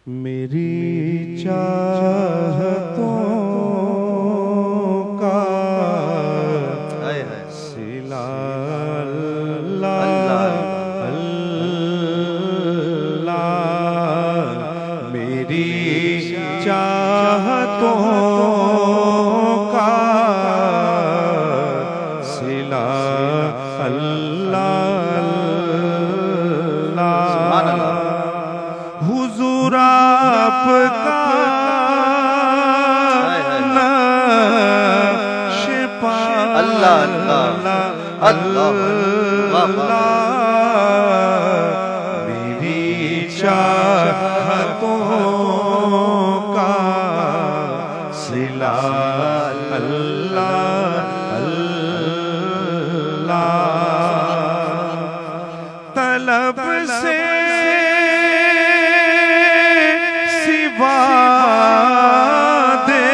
मेरी चाहतों का सिला अल्लाह, मेरी चाहतों का सिला अल्लाह। हुजूर आपका नक्श-ए-पा अल्लाह अल्लाह, मेरी चाहतों का सिला अल्लाह अल्लाह। तलब से सिवा दे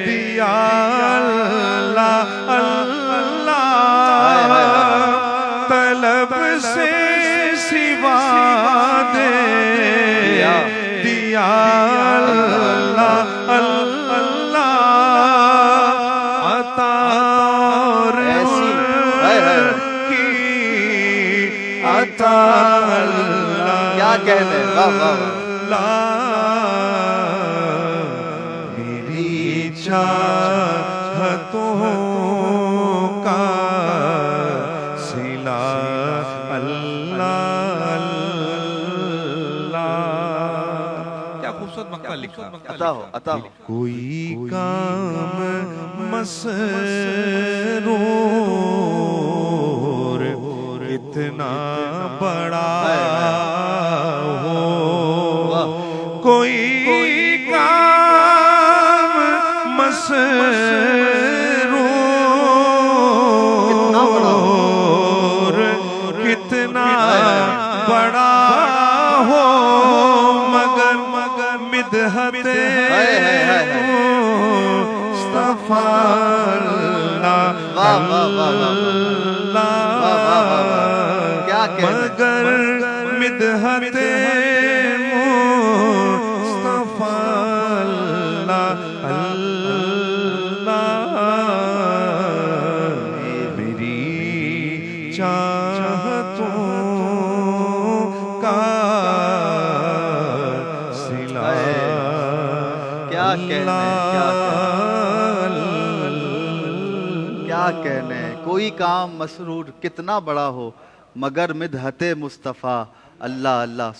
दिया अल्लाह अल्लाह, तलब से सिवा दे दिया अल्लाह अल्लाह। अता की अता क्या कहने, वाह वाह वाह। मेरी चाहतों का सिला अल्लाह अल्लाह। क्या खूबसूरत मक्का लिखा। अता हो कोई काम मसरूर कितना बड़ा हो, कोई काम मसरूर कितना बड़ा हो, मगर मिदहते मुस्तफा मगर मिदहते मुस्तफा अल्लाह। मेरी चाहतों का सिला क्या कहने। कोई काम मसरूर कितना बड़ा हो, मगर मिदहते मुस्तफ़ा अल्लाह अल्लाह।